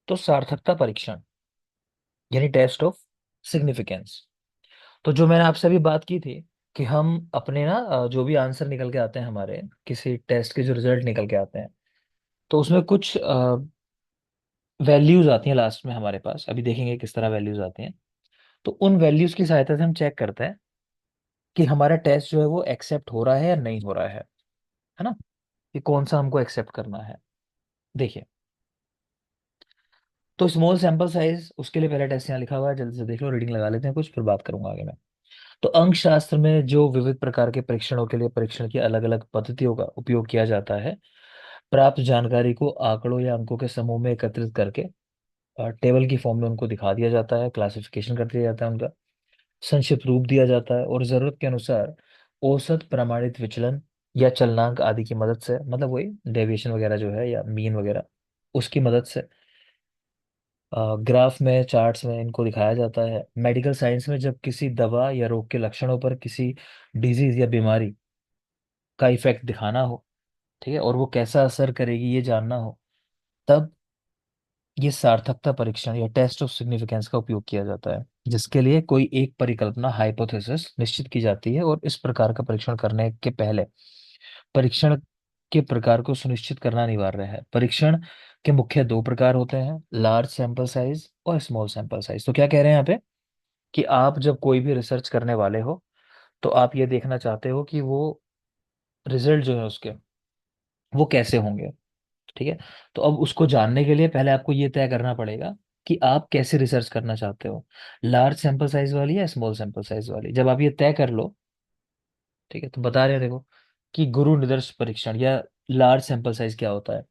तो सार्थकता परीक्षण यानी टेस्ट ऑफ सिग्निफिकेंस। तो जो मैंने आपसे अभी बात की थी कि हम अपने ना जो भी आंसर निकल के आते हैं हमारे किसी टेस्ट के जो रिजल्ट निकल के आते हैं, तो उसमें कुछ वैल्यूज आती हैं लास्ट में हमारे पास। अभी देखेंगे किस तरह वैल्यूज आती हैं। तो उन वैल्यूज की सहायता से हम चेक करते हैं कि हमारा टेस्ट जो है वो एक्सेप्ट हो रहा है या नहीं हो रहा है ना, कि कौन सा हमको एक्सेप्ट करना है। देखिए, तो स्मॉल सैंपल साइज उसके लिए पहला टेस्ट यहाँ लिखा हुआ है, जल्दी से देख लो, रीडिंग लगा लेते हैं कुछ, फिर बात करूंगा आगे मैं। तो अंक शास्त्र में जो विविध प्रकार के परीक्षणों के लिए परीक्षण की अलग अलग पद्धतियों का उपयोग किया जाता है, प्राप्त जानकारी को आंकड़ों या अंकों के समूह में एकत्रित करके टेबल की फॉर्म में उनको दिखा दिया जाता है, क्लासिफिकेशन कर दिया जाता है उनका, संक्षिप्त रूप दिया जाता है, और जरूरत के अनुसार औसत प्रमाणित विचलन या चलनांक आदि की मदद से, मतलब वही डेविएशन वगैरह जो है या मीन वगैरह, उसकी मदद से ग्राफ में, चार्ट्स में इनको दिखाया जाता है। मेडिकल साइंस में जब किसी दवा या रोग के लक्षणों पर किसी डिजीज या बीमारी का इफेक्ट दिखाना हो, ठीक है, और वो कैसा असर करेगी ये जानना हो, तब ये सार्थकता परीक्षण या टेस्ट ऑफ सिग्निफिकेंस का उपयोग किया जाता है, जिसके लिए कोई एक परिकल्पना हाइपोथेसिस निश्चित की जाती है, और इस प्रकार का परीक्षण करने के पहले परीक्षण के प्रकार को सुनिश्चित करना अनिवार्य है। परीक्षण के मुख्य दो प्रकार होते हैं, लार्ज सैंपल साइज और स्मॉल सैंपल साइज। तो क्या कह रहे हैं यहाँ पे कि आप जब कोई भी रिसर्च करने वाले हो, तो आप ये देखना चाहते हो कि वो रिजल्ट जो है उसके वो कैसे होंगे, ठीक है। तो अब उसको जानने के लिए पहले आपको ये तय करना पड़ेगा कि आप कैसे रिसर्च करना चाहते हो, लार्ज सैंपल साइज वाली या स्मॉल सैंपल साइज वाली। जब आप ये तय कर लो, ठीक है, तो बता रहे हैं देखो कि गुरु निदर्श परीक्षण या लार्ज सैंपल साइज क्या होता है।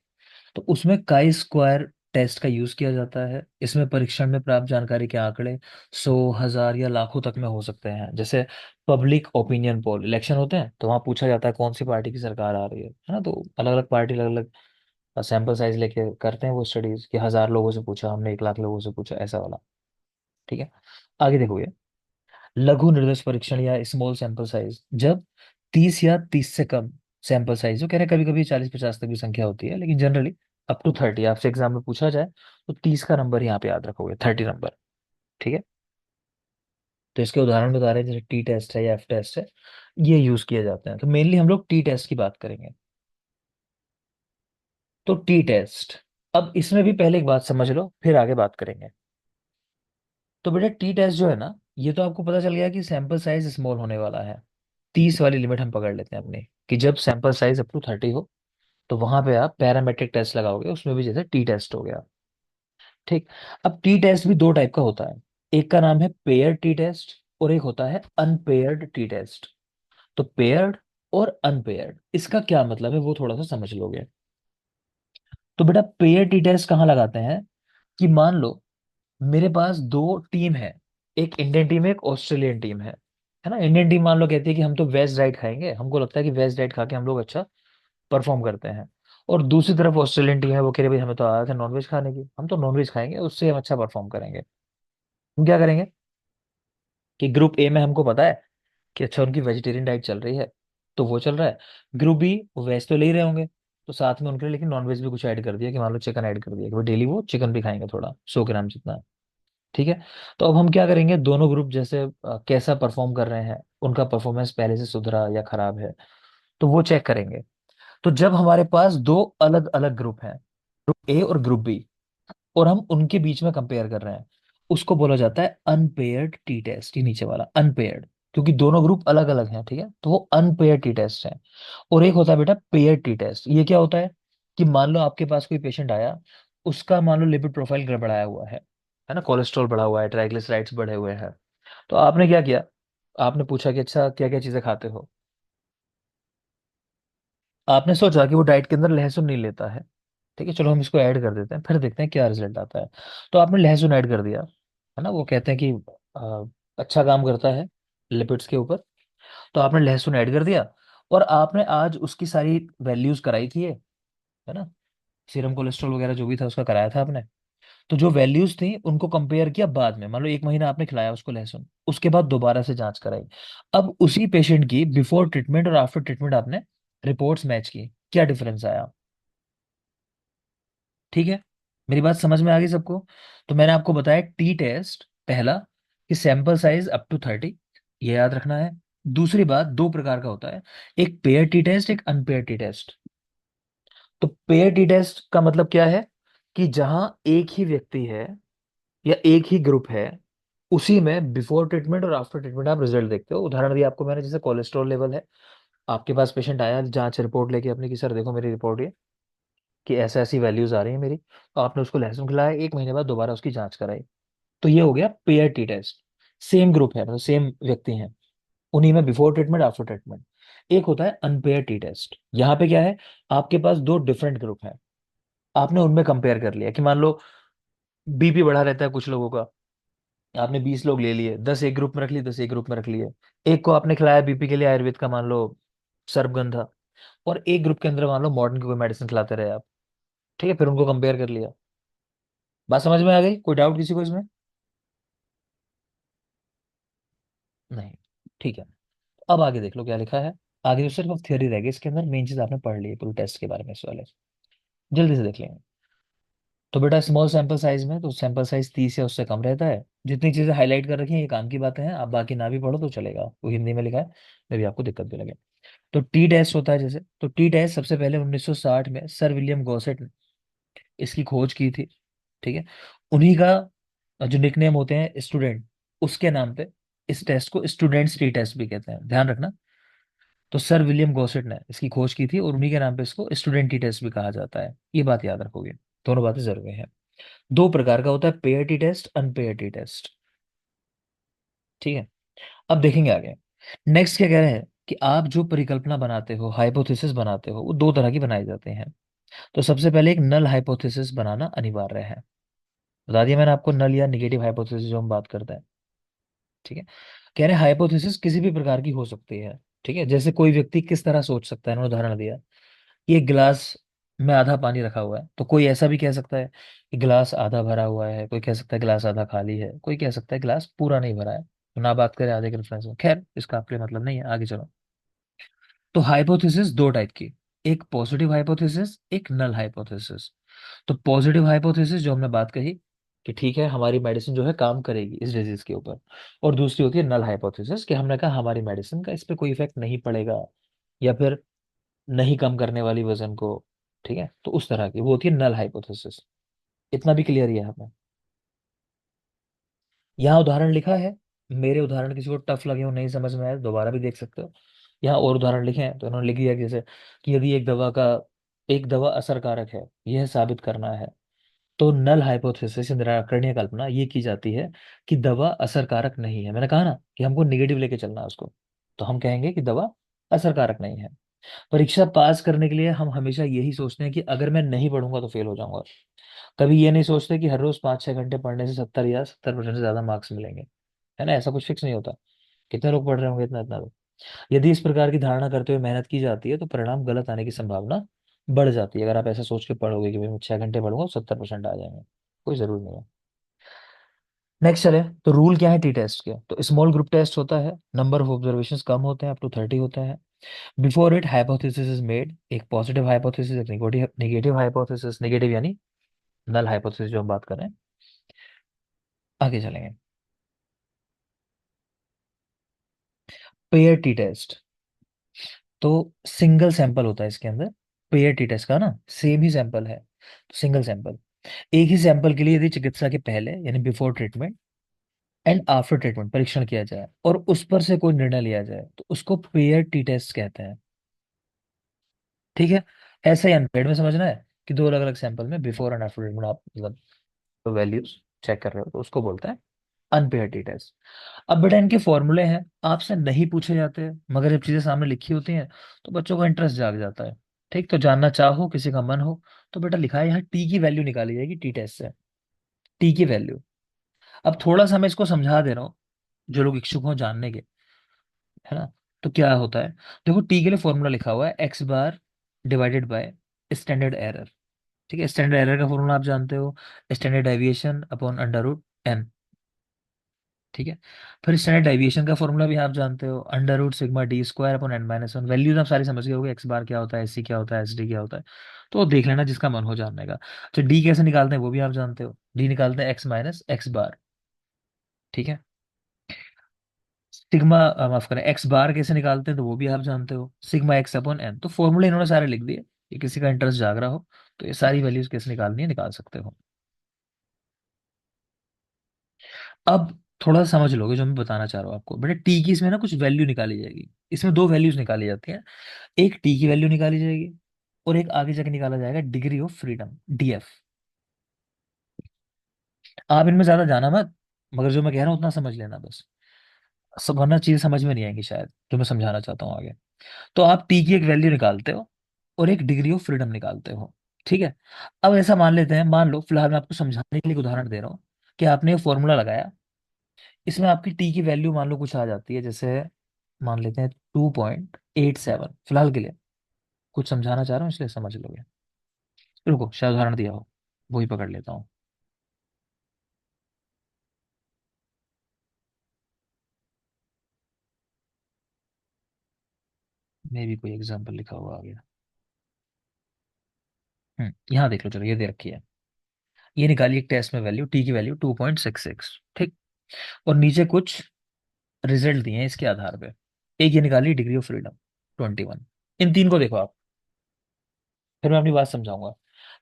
तो उसमें काई स्क्वायर टेस्ट का यूज किया जाता है। इसमें परीक्षण में प्राप्त जानकारी के आंकड़े 100, 1000 या लाखों तक में हो सकते हैं। जैसे पब्लिक ओपिनियन पोल, इलेक्शन होते हैं तो वहां पूछा जाता है कौन सी पार्टी की सरकार आ रही है ना, तो अलग अलग पार्टी अलग अलग सैंपल साइज लेके करते हैं वो स्टडीज, कि 1000 लोगों से पूछा हमने, 1 लाख लोगों से पूछा, ऐसा वाला, ठीक है। आगे देखो ये लघु निर्देश परीक्षण या स्मॉल सैंपल साइज, जब 30 या 30 से कम सैंपल साइज, जो कह रहे हैं कभी कभी 40 50 तक भी संख्या होती है, लेकिन जनरली अप टू 30 आपसे एग्जाम में पूछा जाए तो 30 का नंबर यहाँ पे याद रखोगे, 30 नंबर, ठीक है। तो इसके उदाहरण बता रहे हैं, जैसे टी टेस्ट है या एफ टेस्ट है, ये यूज किए जाते हैं। तो मेनली हम लोग टी टेस्ट की बात करेंगे। तो टी टेस्ट, अब इसमें भी पहले एक बात समझ लो फिर आगे बात करेंगे। तो बेटा टी टेस्ट जो है ना, ये तो आपको पता चल गया कि सैंपल साइज स्मॉल होने वाला है। 30 वाली लिमिट हम पकड़ लेते हैं अपनी, कि जब सैंपल साइज अप टू 30 हो तो वहां पे आप पैरामेट्रिक टेस्ट लगाओगे, उसमें भी जैसे टी टेस्ट हो गया, ठीक। अब टी टेस्ट भी दो टाइप का होता है, एक का नाम है पेयर टी टेस्ट और एक होता है अनपेयर्ड टी टेस्ट। तो पेयर्ड और अनपेयर्ड, इसका क्या मतलब है वो थोड़ा सा समझ लोगे। तो बेटा पेयर टी टेस्ट कहाँ लगाते हैं, कि मान लो मेरे पास दो टीम है, एक इंडियन टीम है, एक ऑस्ट्रेलियन टीम है ना। इंडियन टीम मान लो कहती है कि हम तो वेज डाइट खाएंगे, हमको लगता है कि वेज डाइट खा के हम लोग अच्छा परफॉर्म करते हैं। और दूसरी तरफ ऑस्ट्रेलियन टीम है, वो कह रही भाई हमें तो आदत है नॉनवेज खाने की, हम तो नॉनवेज खाएंगे, उससे हम अच्छा परफॉर्म करेंगे। हम क्या करेंगे कि ग्रुप ए में हमको पता है कि अच्छा उनकी वेजिटेरियन डाइट चल रही है, तो वो चल रहा है। ग्रुप बी वेज तो ले ही रहे होंगे, तो साथ में उनके लिए लेकिन नॉनवेज भी कुछ ऐड कर दिया, कि मान लो चिकन ऐड कर दिया कि भाई डेली वो चिकन भी खाएंगे थोड़ा, 100 ग्राम जितना, ठीक है। तो अब हम क्या करेंगे, दोनों ग्रुप जैसे कैसा परफॉर्म कर रहे हैं, उनका परफॉर्मेंस पहले से सुधरा या खराब है, तो वो चेक करेंगे। तो जब हमारे पास दो अलग अलग ग्रुप हैं, ग्रुप ए और ग्रुप बी, और हम उनके बीच में कंपेयर कर रहे हैं, उसको बोला जाता है अनपेयर्ड टी टेस्ट। ये नीचे वाला अनपेयर्ड, क्योंकि दोनों ग्रुप अलग अलग हैं, ठीक है, तो वो अनपेयर्ड टी टेस्ट है। और एक होता है बेटा पेयर्ड टी टेस्ट। ये क्या होता है, कि मान लो आपके पास कोई पेशेंट आया, उसका मान लो लिपिड प्रोफाइल गड़बड़ाया हुआ है ना, कोलेस्ट्रॉल बढ़ा हुआ है, ट्राइग्लिसराइड्स बढ़े हुए हैं। तो आपने क्या किया, आपने पूछा कि अच्छा क्या क्या चीजें खाते हो। आपने सोचा कि वो डाइट के अंदर लहसुन नहीं लेता है, ठीक है, चलो हम इसको ऐड कर देते हैं, फिर देखते हैं क्या रिजल्ट आता है। तो आपने लहसुन ऐड कर दिया, है ना, वो कहते हैं कि आ, अच्छा काम करता है लिपिड्स के ऊपर। तो आपने लहसुन ऐड कर दिया, और आपने आज उसकी सारी वैल्यूज कराई थी ये, है ना, सीरम कोलेस्ट्रॉल वगैरह जो भी था उसका कराया था आपने। तो जो वैल्यूज थी उनको कंपेयर किया बाद में, मान लो 1 महीना आपने खिलाया उसको लहसुन, उसके बाद दोबारा से जांच कराई। अब उसी पेशेंट की बिफोर ट्रीटमेंट और आफ्टर ट्रीटमेंट आपने रिपोर्ट्स मैच की, क्या डिफरेंस आया, ठीक है। मेरी बात समझ में आ गई सबको? तो मैंने आपको बताया टी टेस्ट पहला, कि सैंपल साइज अप टू 30, ये याद रखना है। दूसरी बात, दो प्रकार का होता है, एक पेयर टी टेस्ट, एक अनपेयर टी टेस्ट। तो पेयर टी टेस्ट का मतलब क्या है, कि जहां एक ही व्यक्ति है या एक ही ग्रुप है, उसी में बिफोर ट्रीटमेंट और आफ्टर ट्रीटमेंट आप रिजल्ट देखते हो। उदाहरण दिया आपको मैंने, जैसे कोलेस्ट्रॉल लेवल है, आपके पास पेशेंट आया जांच रिपोर्ट लेके अपनी, कि सर देखो मेरी रिपोर्ट ये, कि ऐसे ऐसी वैल्यूज आ रही है मेरी, तो आपने उसको लहसुन खिलाया, एक महीने बाद दोबारा उसकी जांच कराई, तो ये हो गया pair t test. Same group है, मतलब सेम व्यक्ति हैं, उन्हीं में बिफोर ट्रीटमेंट आफ्टर ट्रीटमेंट। एक होता है अनपेयर टी टेस्ट, यहाँ पे क्या है, आपके पास दो डिफरेंट ग्रुप है, आपने उनमें कंपेयर कर लिया, कि मान लो बीपी बढ़ा रहता है कुछ लोगों का, आपने 20 लोग ले लिए, 10 एक ग्रुप में रख लिए, 10 एक ग्रुप में रख लिए। एक को आपने खिलाया बीपी के लिए आयुर्वेद का, मान लो सर्पगंधा, और एक ग्रुप के अंदर मान लो मॉडर्न की कोई मेडिसिन खिलाते रहे आप। ठीक है, फिर उनको कंपेयर कर लिया। बात समझ में आ गई? कोई डाउट किसी को इसमें? नहीं? ठीक है, अब आगे देख लो क्या लिखा है। आगे तो सिर्फ थ्योरी रह गई, इसके अंदर मेन चीज आपने पढ़ ली है पूरे टेस्ट के बारे में इस वाले, जल्दी से देख लेंगे। तो बेटा स्मॉल सैंपल साइज में, तो सैंपल साइज 30 या उससे कम रहता है। जितनी चीजें हाईलाइट कर रखी हैं ये काम की बातें हैं, आप बाकी ना भी पढ़ो तो चलेगा, वो हिंदी में लिखा है, मे भी आपको दिक्कत भी लगे। तो टी टेस्ट होता है जैसे, तो टी टेस्ट सबसे पहले 1960 में सर विलियम गॉसेट ने इसकी खोज की थी। ठीक है, उन्हीं का जो निकनेम होते हैं स्टूडेंट, उसके नाम पे इस टेस्ट को स्टूडेंट्स टी टेस्ट भी कहते हैं, ध्यान रखना। तो सर विलियम गॉसेट ने इसकी खोज की थी, और उन्हीं के नाम पे इसको स्टूडेंट टी टेस्ट भी कहा जाता है, ये बात याद रखोगे। दोनों बातें जरूरी हैं। दो प्रकार का होता है, pair t test, unpaired t test. ठीक है, अब देखेंगे आगे। नेक्स्ट क्या कह रहे हैं, कि आप जो परिकल्पना बनाते हो, हाइपोथेसिस बनाते हो, वो दो तरह की बनाई जाते हैं। तो सबसे पहले एक नल हाइपोथेसिस बनाना अनिवार्य है। बता दिया मैंने आपको, नल या निगेटिव हाइपोथेसिस जो हम बात करते हैं। ठीक है, कह रहे हैं हाइपोथेसिस किसी भी प्रकार की हो सकती है। ठीक है, जैसे कोई व्यक्ति किस तरह सोच सकता है, उन्होंने उदाहरण दिया, ये गिलास में आधा पानी रखा हुआ है, तो कोई ऐसा भी कह सकता है कि गिलास आधा भरा हुआ है, कोई कह सकता है गिलास आधा खाली है, कोई कह सकता है गिलास पूरा नहीं भरा है। तो ना बात करें आधे के रेफरेंस में, खैर इसका आपके लिए मतलब नहीं है, आगे चलो। तो हाइपोथेसिस दो टाइप की, एक पॉजिटिव हाइपोथेसिस, एक नल हाइपोथेसिस। तो पॉजिटिव हाइपोथेसिस जो हमने बात कही, कि ठीक है हमारी मेडिसिन जो है काम करेगी इस डिजीज के ऊपर, और दूसरी होती है नल हाइपोथेसिस, कि हमने कहा हमारी मेडिसिन का इस पे कोई इफेक्ट नहीं पड़ेगा, या फिर नहीं कम करने वाली वजन को। ठीक है, तो उस तरह की वो होती है नल हाइपोथेसिस। इतना भी क्लियर ही है हमें? यहाँ उदाहरण लिखा है, मेरे उदाहरण किसी को टफ लगे हो, नहीं समझ में आए, दोबारा भी देख सकते हो। यहाँ और उदाहरण लिखे हैं, तो उन्होंने लिख दिया कि जैसे, कि यदि एक दवा असरकारक है, यह साबित करना है, तो नल हाइपोथेसिस, निराकरणीय कल्पना ये की जाती है कि दवा असरकारक नहीं है। मैंने कहा ना कि हमको निगेटिव लेके चलना है उसको, तो हम कहेंगे कि दवा असरकारक नहीं है। परीक्षा पास करने के लिए हम हमेशा यही सोचते हैं कि अगर मैं नहीं पढ़ूंगा तो फेल हो जाऊंगा। कभी ये नहीं सोचते कि हर रोज 5-6 घंटे पढ़ने से 70 या 70% से ज्यादा मार्क्स मिलेंगे। है ना, ऐसा कुछ फिक्स नहीं होता। कितने लोग पढ़ रहे होंगे, इतना इतना लोग। यदि इस प्रकार की धारणा करते हुए मेहनत की जाती है, तो परिणाम गलत आने की संभावना बढ़ जाती है। अगर आप ऐसा सोच के पढ़ोगे कि भाई मैं 6 घंटे पढ़ूंगा 70% आ जाएंगे, कोई जरूरी नहीं है। नेक्स्ट चले, तो रूल क्या है टी टेस्ट के, तो स्मॉल ग्रुप टेस्ट होता है, नंबर ऑफ ऑब्जर्वेशन कम होते हैं, अप टू 30 होते हैं। Before it hypothesis is made, एक पॉजिटिव हाइपोथेसिस, एक नेगेटिव नेगेटिव हाइपोथेसिस, नेगेटिव यानी नल हाइपोथेसिस जो हम बात कर रहे हैं। आगे चलेंगे। पेयर टी टेस्ट, तो सिंगल सैंपल होता है इसके अंदर। पेयर टी टेस्ट का ना सेम ही सैंपल है, तो सिंगल सैंपल, एक ही सैंपल के लिए यदि चिकित्सा के पहले यानी before treatment and after treatment परीक्षण किया जाए, और उस पर से कोई निर्णय लिया जाए, तो उसको पेयर टी टेस्ट कहते हैं। ठीक है, ऐसा ही अनपेड में समझना है, कि दो अलग अलग सैंपल में बिफोर एंड आफ्टर ट्रीटमेंट आप मतलब तो वैल्यूज चेक कर रहे हो, तो उसको बोलते हैं अनपेयर टी टेस्ट। अब बेटा इनके फॉर्मूले हैं, आपसे नहीं पूछे जाते, मगर जब चीजें सामने लिखी होती हैं तो बच्चों का इंटरेस्ट जाग जाता है। ठीक, तो जानना चाहो, किसी का मन हो, तो बेटा लिखा है यहाँ टी की वैल्यू निकाली जाएगी टी टेस्ट से। टी की वैल्यू, अब थोड़ा सा मैं इसको समझा दे रहा हूँ, जो लोग इच्छुक हो जानने के, है ना। तो क्या होता है, देखो टी के लिए फॉर्मूला लिखा हुआ है x bar divided by standard error. ठीक है, स्टैंडर्ड एरर का फॉर्मूला आप जानते हो, standard deviation upon under root n. ठीक है, फिर स्टैंडर्ड डेविएशन का फॉर्मूला भी आप जानते हो, under root sigma d square upon n-1। Values आप सारी समझ गए होगे, एक्स बार क्या होता है, एस सी क्या होता है, एस डी क्या होता है। तो देख लेना जिसका मन हो जानने का। तो डी कैसे निकालते हैं वो भी आप जानते हो, डी निकालते हैं एक्स माइनस एक्स बार। ठीक है। सिग्मा माफ करें, एक्स बार कैसे निकालते हैं तो वो भी आप जानते हो, सिग्मा एक्स अपॉन एन। तो फॉर्मूले इन्होंने सारे लिख दिए, ये किसी का इंटरेस्ट जाग रहा हो तो ये सारी वैल्यूज कैसे निकालनी है निकाल सकते हो। अब थोड़ा सा समझ लोगे जो मैं बताना चाह रहा हूँ आपको बेटा, टी की इसमें ना कुछ वैल्यू निकाली जाएगी। इसमें दो वैल्यूज निकाली जाती हैं, एक टी की वैल्यू निकाली जाएगी और एक आगे जाके निकाला जाएगा डिग्री ऑफ फ्रीडम, डीएफ। आप इनमें ज्यादा जाना मत, मगर जो मैं कह रहा हूँ उतना समझ लेना बस, सब वरना चीजें समझ में नहीं आएंगी शायद जो मैं समझाना चाहता हूँ आगे। तो आप टी की एक वैल्यू निकालते हो और एक डिग्री ऑफ फ्रीडम निकालते हो। ठीक है। अब ऐसा मान लेते हैं, मान लो फिलहाल मैं आपको समझाने के लिए एक उदाहरण दे रहा हूँ कि आपने ये फॉर्मूला लगाया, इसमें आपकी टी की वैल्यू मान लो कुछ आ जाती है, जैसे मान लेते हैं 2.87 फिलहाल के लिए, कुछ समझाना चाह रहा हूँ इसलिए समझ लोगे। रुको शायद उदाहरण दिया हो, वही पकड़ लेता हूँ। मे भी कोई एग्जाम्पल लिखा हुआ आ गया। यहाँ देख लो, चलो ये दे रखी है, ये निकाली एक टेस्ट में वैल्यू, टी की वैल्यू 2.66। ठीक। और नीचे कुछ रिजल्ट दिए हैं इसके आधार पे, एक ये निकाली डिग्री ऑफ फ्रीडम 21। इन तीन को देखो आप, फिर मैं अपनी बात समझाऊंगा।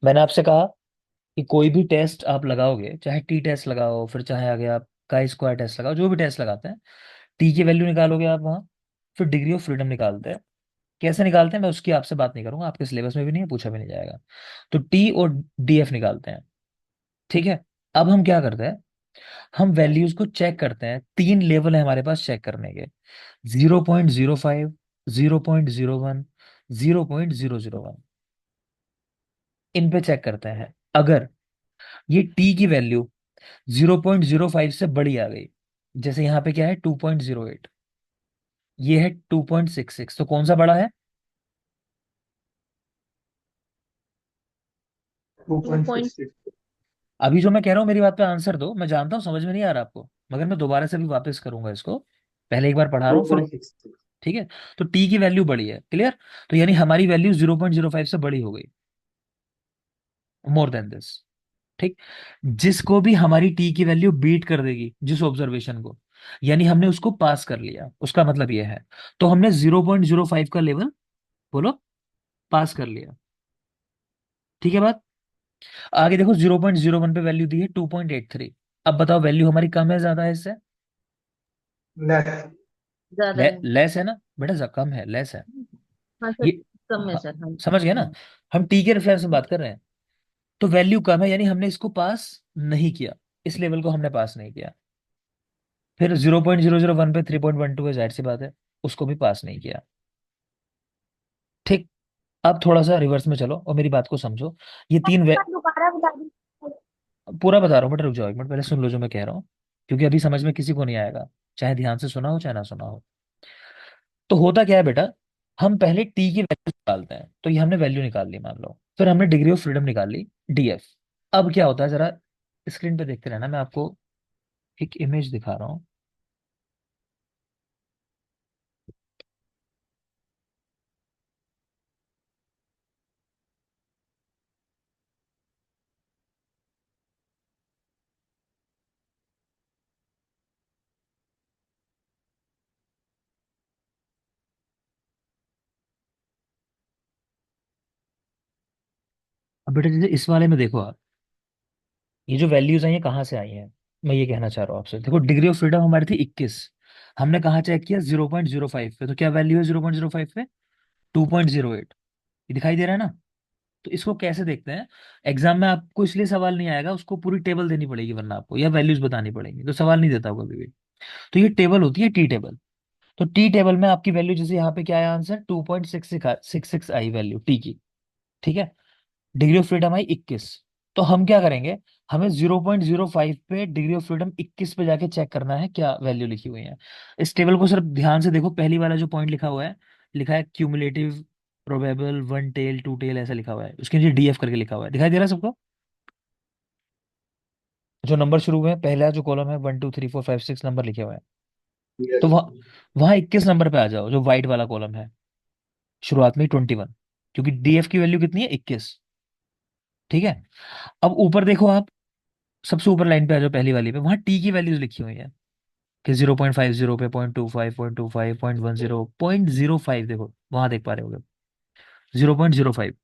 मैंने आपसे कहा कि कोई भी टेस्ट आप लगाओगे, चाहे टी टेस्ट लगाओ, फिर चाहे आगे आप काई स्क्वायर टेस्ट लगाओ, जो भी टेस्ट लगाते हैं, टी की वैल्यू निकालोगे आप वहाँ, फिर डिग्री ऑफ फ्रीडम निकालते हैं। कैसे निकालते हैं मैं उसकी आपसे बात नहीं करूंगा, आपके सिलेबस में भी नहीं है, पूछा भी नहीं जाएगा। तो टी और डीएफ निकालते हैं। ठीक है। अब हम क्या करते हैं, हम वैल्यूज को चेक करते हैं, तीन लेवल है हमारे पास चेक करने के, 0.05, 0.01, 0.001। इन पे चेक करते हैं। अगर ये टी की वैल्यू 0.05 से बड़ी आ गई, जैसे यहाँ पे क्या है 2.08, ये है 2.66, तो कौन सा बड़ा है? Two point. 2.66। अभी जो मैं कह रहा हूँ मेरी बात पे आंसर दो, मैं जानता हूँ समझ में नहीं आ रहा आपको, मगर मैं दोबारा से भी वापस करूंगा इसको, पहले एक बार पढ़ा रहा टू हूँ फिर। पॉइंट सिक्स ठीक है। तो टी की वैल्यू बड़ी है, क्लियर। तो यानी हमारी वैल्यू 0.05 से बड़ी हो गई, मोर देन दिस। ठीक। जिसको भी हमारी टी की वैल्यू बीट कर देगी, जिस ऑब्जर्वेशन को, यानी हमने उसको पास कर लिया, उसका मतलब यह है। तो हमने 0.05 का लेवल, बोलो, पास कर लिया। ठीक है बात। आगे देखो 0.01 पे वैल्यू दी है 2.83। अब बताओ वैल्यू हमारी कम है ज्यादा है इससे? लेस। ज्यादा है। लेस है ना बेटा, कम है, लेस है। हाँ सर। ये कम है हाँ, सर, हाँ। समझ गया ना। हम टी के रेफरेंस में बात कर रहे हैं, तो वैल्यू कम है यानी हमने इसको पास नहीं किया, इस लेवल को हमने पास नहीं किया। फिर 0.001 पे 3.12 है, जाहिर सी बात है, उसको भी पास नहीं किया। ठीक। अब थोड़ा सा रिवर्स में चलो और मेरी बात को समझो। ये तीन दोबारा बता दीजिए। पूरा बता रहा हूँ बेटा, रुक जाओ एक मिनट, पहले सुन लो जो मैं कह रहा हूँ, क्योंकि अभी समझ में किसी को नहीं आएगा, चाहे ध्यान से सुना हो चाहे ना सुना हो। तो होता क्या है बेटा, हम पहले टी की वैल्यू निकालते हैं, तो ये हमने वैल्यू निकाल ली मान लो, फिर हमने डिग्री ऑफ फ्रीडम निकाल ली, डीएफ। अब क्या होता है जरा स्क्रीन पे देखते रहना, मैं आपको एक इमेज दिखा रहा हूँ। अब बेटा जैसे इस वाले में देखो आप, ये जो वैल्यूज आई हैं कहाँ से आई हैं, मैं ये कहना चाह रहा हूँ आपसे। देखो डिग्री ऑफ फ्रीडम हमारी थी 21, हमने कहाँ चेक किया 0.05 पे, तो क्या वैल्यू है 0.05 पे? 2.08। ये दिखाई दे रहा है ना। तो इसको कैसे देखते हैं, एग्जाम में आपको इसलिए सवाल नहीं आएगा, उसको पूरी टेबल देनी पड़ेगी वरना आपको, या वैल्यूज बतानी पड़ेंगी, तो सवाल नहीं देता होगा कभी भी। तो ये टेबल होती है टी टेबल। तो टी टेबल में आपकी वैल्यू, जैसे यहाँ पे क्या है आंसर, 2.66 आई वैल्यू टी की। ठीक है। Degree of freedom I 21। तो हम क्या करेंगे, हमें 0.05 पे डिग्री ऑफ फ्रीडम 21 पे जाके चेक करना है क्या वैल्यू लिखी हुई है। इस टेबल को सिर्फ ध्यान से देखो, पहली वाला जो पॉइंट लिखा हुआ है, लिखा है cumulative probable one tail two tail, ऐसा लिखा हुआ है, उसके नीचे डीएफ करके लिखा हुआ है, दिखाई दे रहा है सबको? जो नंबर शुरू हुए हैं, पहला जो कॉलम है 1 2 3 4 5 6 नंबर लिखे हुए हैं। तो यस। वहाँ वहाँ 21 नंबर पे आ जाओ, जो व्हाइट वाला कॉलम है, शुरुआत में 21। क्योंकि डीएफ की वैल्यू कितनी है, 21। ठीक है। अब ऊपर देखो आप, सबसे ऊपर लाइन पे आ जाओ, पहली वाली पे, वहां टी की वैल्यूज लिखी हुई है कि 0.50 पे 0.25, 0.25, 0.10, 0.05, देखो वहां देख पा रहे होगे, 0.05।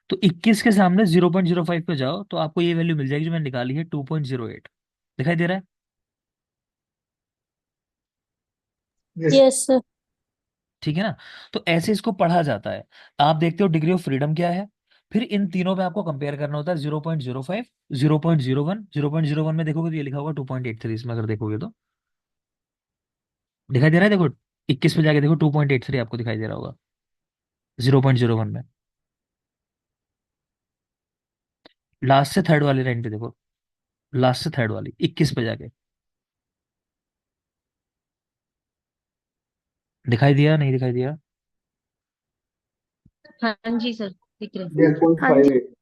तो 21 के सामने 0.05 पे जाओ तो आपको ये वैल्यू मिल जाएगी जो मैंने निकाली है, 2.08। दिखाई दे रहा है? यस। Yes sir. ठीक है ना। तो ऐसे इसको पढ़ा जाता है। आप देखते हो डिग्री ऑफ फ्रीडम क्या है, फिर इन तीनों पे आपको कंपेयर करना होता है, 0.05, 0.01, 0.01 में देखोगे तो ये लिखा होगा 2.83, इसमें अगर देखोगे तो दिखाई दे रहा है, देखो 21 पे जाके देखो 2.83 आपको दिखाई दे रहा होगा 0.01 में। लास्ट से थर्ड वाली लाइन पे देखो, लास्ट से थर्ड वाली 21 पे जाके दिखाई दिया, नहीं दिखाई दिया? हाँ जी सर, दिख रहे यस, हैं। पॉइंट हाँ फाइव जी। एट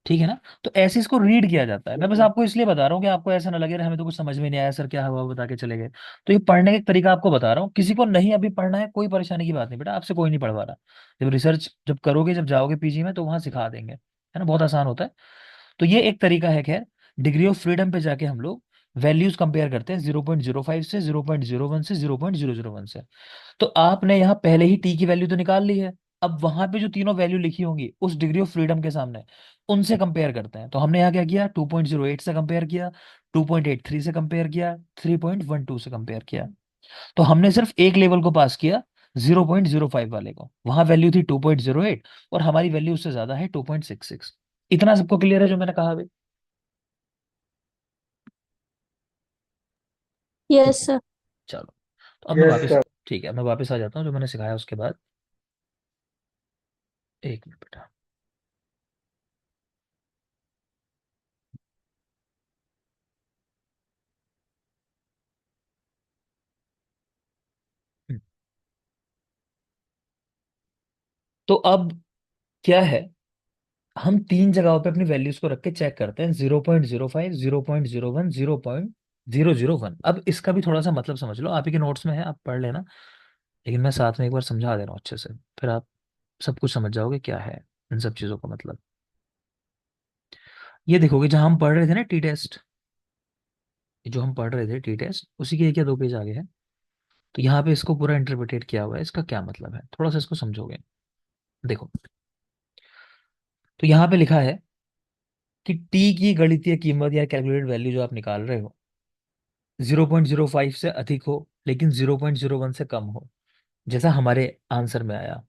ठीक है ना। तो ऐसे इसको रीड किया जाता है। मैं बस आपको इसलिए बता रहा हूँ कि आपको ऐसा ना लगे "अरे, हमें तो कुछ समझ में नहीं आया सर, क्या हुआ बता के चले गए"। तो ये पढ़ने का एक तरीका आपको बता रहा हूँ। किसी को नहीं अभी पढ़ना है, कोई परेशानी की बात नहीं बेटा, आपसे कोई नहीं पढ़वा रहा। जब रिसर्च जब करोगे, जब जाओगे पीजी में, तो वहां सिखा देंगे, है ना, बहुत आसान होता है। तो ये एक तरीका है। खैर, डिग्री ऑफ फ्रीडम पे जाके हम लोग वैल्यूज कंपेयर करते हैं, 0.05 से, 0.01 से, 0.001 से। तो आपने यहाँ पहले ही टी की वैल्यू तो निकाल ली है। अब वहां पे जो तीनों वैल्यू लिखी होंगी उस डिग्री ऑफ फ्रीडम के सामने, उनसे कंपेयर करते हैं। तो हमने यहाँ क्या किया, 2.08 से कंपेयर किया, 2.83 से कंपेयर किया, 3.12 से कंपेयर किया। तो हमने सिर्फ एक लेवल को पास किया, 0.05 वाले को। वहां वैल्यू थी 2.08 और हमारी वैल्यू उससे ज्यादा है 2.66। इतना सबको क्लियर है जो मैंने कहा अभी? ठीक यस है। सर। चलो, तो अब मैं यस वापस, सर। ठीक है, मैं वापस आ जाता हूँ जो मैंने सिखाया उसके बाद। एक मिनट बेटा। हम्म। तो अब क्या है, हम तीन जगहों पे अपनी वैल्यूज को रख के चेक करते हैं, 0.05, 0.01, 0.001। अब इसका भी थोड़ा सा मतलब समझ लो, आप ही के नोट्स में है, आप पढ़ लेना। लेकिन मैं साथ में एक बार समझा दे रहा हूँ अच्छे से, फिर आप सब कुछ समझ जाओगे क्या है इन सब चीजों का मतलब। ये देखोगे, जहां हम पढ़ रहे थे ना टी टेस्ट, जो हम पढ़ रहे थे टी टेस्ट, उसी के एक या दो पेज आगे है। तो यहाँ पे इसको पूरा इंटरप्रिटेट किया हुआ है, इसका क्या मतलब है थोड़ा सा इसको समझोगे। देखो, तो यहाँ पे लिखा है कि टी की गणितीय कीमत या कैलकुलेटेड वैल्यू जो आप निकाल रहे हो, 0.05 से अधिक हो लेकिन 0.01 से कम हो, जैसा हमारे आंसर में आया।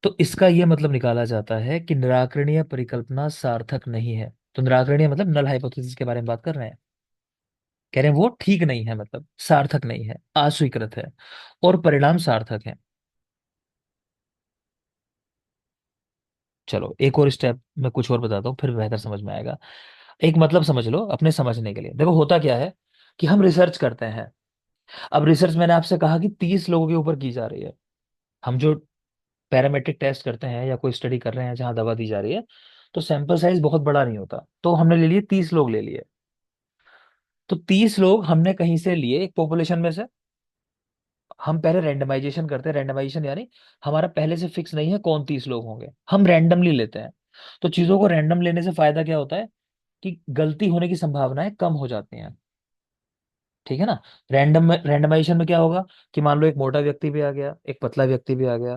तो इसका यह मतलब निकाला जाता है कि निराकरणीय परिकल्पना सार्थक नहीं है। तो निराकरणीय मतलब नल हाइपोथेसिस के बारे में बात कर रहे हैं। कह रहे हैं वो ठीक नहीं है, मतलब सार्थक नहीं है, अस्वीकृत है, और परिणाम सार्थक है। चलो एक और स्टेप में कुछ और बताता हूँ, फिर बेहतर समझ में आएगा। एक मतलब समझ लो अपने समझने के लिए। देखो होता क्या है कि हम रिसर्च करते हैं। अब रिसर्च मैंने आपसे कहा कि 30 लोगों के ऊपर की जा रही है। हम जो पैरामेट्रिक टेस्ट करते हैं या कोई स्टडी कर रहे हैं जहां दवा दी जा रही है, तो सैंपल साइज बहुत बड़ा नहीं होता, तो हमने ले लिए 30 लोग ले लिए। तो 30 लोग हमने कहीं से लिए, एक पॉपुलेशन में से। हम पहले रैंडमाइजेशन करते हैं, रैंडमाइजेशन यानी हमारा पहले से फिक्स नहीं है कौन 30 लोग होंगे, हम रैंडमली लेते हैं। तो चीजों को रैंडम लेने से फायदा क्या होता है कि गलती होने की संभावनाएं कम हो जाती हैं। ठीक है ना। रैंडमाइजेशन में क्या होगा कि मान लो एक मोटा व्यक्ति भी आ गया, एक पतला व्यक्ति भी आ गया,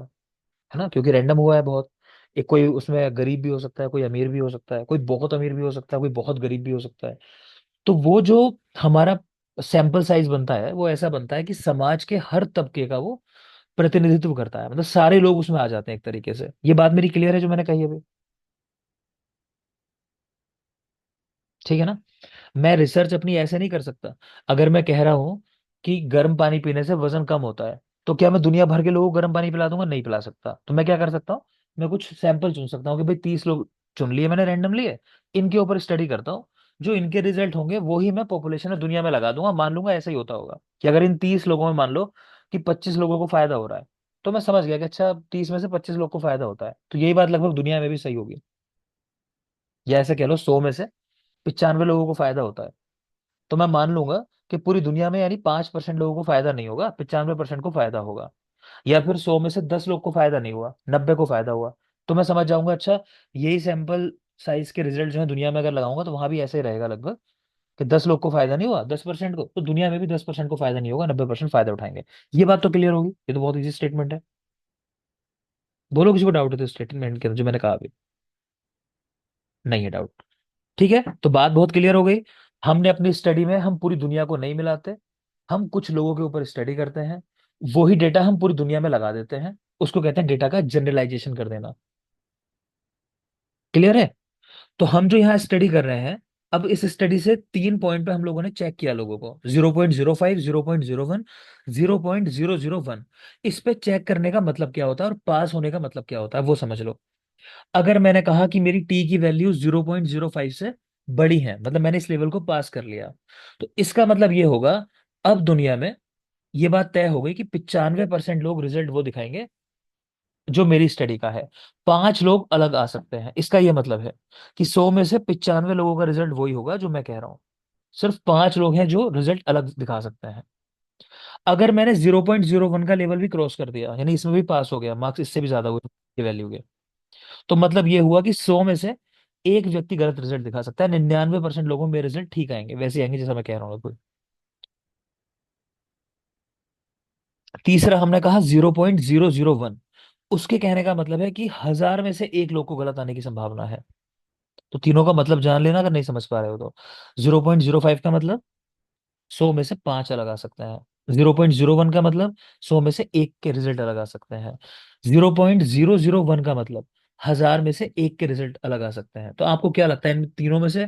है ना, क्योंकि रैंडम हुआ है बहुत। एक कोई उसमें गरीब भी हो सकता है, कोई अमीर भी हो सकता है, कोई बहुत अमीर भी हो सकता है, कोई बहुत गरीब भी हो सकता है। तो वो जो हमारा सैंपल साइज बनता है वो ऐसा बनता है कि समाज के हर तबके का वो प्रतिनिधित्व करता है, मतलब सारे लोग उसमें आ जाते हैं एक तरीके से। ये बात मेरी क्लियर है जो मैंने कही अभी? ठीक है ना। मैं रिसर्च अपनी ऐसे नहीं कर सकता। अगर मैं कह रहा हूं कि गर्म पानी पीने से वजन कम होता है, तो क्या मैं दुनिया भर के लोगों को गर्म पानी पिला दूंगा? नहीं पिला सकता। तो मैं क्या कर सकता हूँ, मैं कुछ सैंपल चुन सकता हूँ कि भाई 30 लोग चुन लिए मैंने रैंडम लिए, इनके ऊपर स्टडी करता हूँ, जो इनके रिजल्ट होंगे वो ही मैं पॉपुलेशन में दुनिया में लगा दूंगा। मान लूंगा ऐसा ही होता होगा कि अगर इन 30 लोगों में मान लो कि 25 लोगों को फायदा हो रहा है, तो मैं समझ गया कि अच्छा 30 में से 25 लोग को फायदा होता है, तो यही बात लगभग दुनिया में भी सही होगी। या ऐसे कह लो 100 में से 95 लोगों को फायदा होता है, तो मैं मान लूंगा कि पूरी दुनिया में यानी 5% लोगों को फायदा नहीं होगा, 95% को फायदा होगा। या फिर 100 में से 10 लोग को फायदा नहीं हुआ, 90 को फायदा हुआ, तो मैं समझ जाऊंगा अच्छा यही सैंपल साइज के रिजल्ट जो है दुनिया में अगर लगाऊंगा तो वहां भी ऐसे ही रहेगा लगभग, कि 10 लोग को फायदा नहीं हुआ, 10% को, तो दुनिया में भी 10% को फायदा नहीं होगा, 90% फायदा उठाएंगे। ये बात तो क्लियर होगी, ये तो बहुत इजी स्टेटमेंट है। बोलो किसी को डाउट है तो स्टेटमेंट के अंदर जो मैंने कहा अभी? नहीं है डाउट? ठीक है, तो बात बहुत क्लियर हो गई। हमने अपनी स्टडी में हम पूरी दुनिया को नहीं मिलाते, हम कुछ लोगों के ऊपर स्टडी करते हैं, वही डेटा हम पूरी दुनिया में लगा देते हैं, उसको कहते हैं डेटा का जनरलाइजेशन कर देना। क्लियर है? तो हम जो यहाँ स्टडी कर रहे हैं, अब इस स्टडी से 3 पॉइंट पे हम लोगों ने चेक किया लोगों को, 0.05, 0.01, 0.001। इस पे चेक करने का मतलब क्या होता है और पास होने का मतलब क्या होता है वो समझ लो। अगर मैंने कहा कि मेरी टी की वैल्यू 0.05 से बड़ी है, मतलब मैंने इस लेवल को पास कर लिया, तो इसका मतलब ये होगा अब दुनिया में ये बात तय हो गई कि 95% लोग रिजल्ट वो दिखाएंगे जो मेरी स्टडी का है। 5 लोग अलग आ सकते हैं, इसका ये मतलब है कि 100 में से 95 लोगों का रिजल्ट वही होगा जो मैं कह रहा हूं। सिर्फ 5 लोग हैं जो रिजल्ट अलग दिखा सकते हैं। अगर मैंने 0.01 का लेवल भी क्रॉस कर दिया, यानी इसमें भी पास हो गया, मार्क्स इससे भी ज्यादा हुए वैल्यू के, तो मतलब ये हुआ कि 100 में से एक व्यक्ति गलत रिजल्ट दिखा सकता है, 99% लोगों में रिजल्ट ठीक आएंगे, वैसे आएंगे जैसा मैं कह रहा हूँ कोई। तीसरा हमने कहा 0.001, उसके कहने का मतलब है कि 1000 में से एक लोग को गलत आने की संभावना है। तो तीनों का मतलब जान लेना अगर नहीं समझ पा रहे हो तो। 0.05 का मतलब 100 में से 5 अलग आ सकते हैं। 0.01 का मतलब 100 में से एक के रिजल्ट अलग आ सकते हैं। 0.001 का मतलब 1000 में से एक के रिजल्ट अलग आ सकते हैं। तो आपको क्या लगता है इन तीनों में से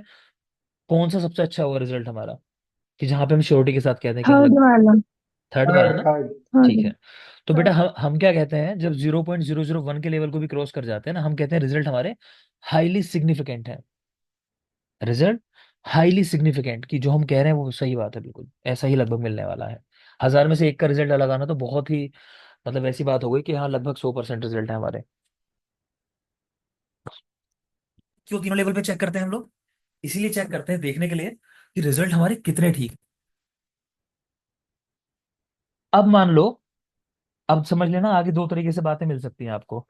कौन सा सबसे अच्छा होगा रिजल्ट हमारा, कि जहां पे हम श्योरिटी के साथ कहते हैं कि हम थर्ड लग। वाला। थर्ड वाला थर्ड ना? थर्ड। ठीक थर्ड। है। तो बेटा हम क्या कहते हैं, जब 0.001 के लेवल को भी क्रॉस कर जाते हैं ना, हम कहते हैं रिजल्ट हमारे हाईली सिग्निफिकेंट है। रिजल्ट हाईली सिग्निफिकेंट, कि जो हम कह रहे हैं वो सही बात है, बिल्कुल ऐसा ही लगभग मिलने वाला है। 1000 में से एक का रिजल्ट अलग आना तो बहुत ही, मतलब ऐसी बात हो गई कि हाँ लगभग 100% रिजल्ट है हमारे। क्यों तीनों लेवल पे चेक करते हैं हम लोग? इसीलिए चेक करते हैं देखने के लिए कि रिजल्ट हमारे कितने ठीक। अब मान लो, अब समझ लेना आगे दो तरीके से बातें मिल सकती हैं आपको।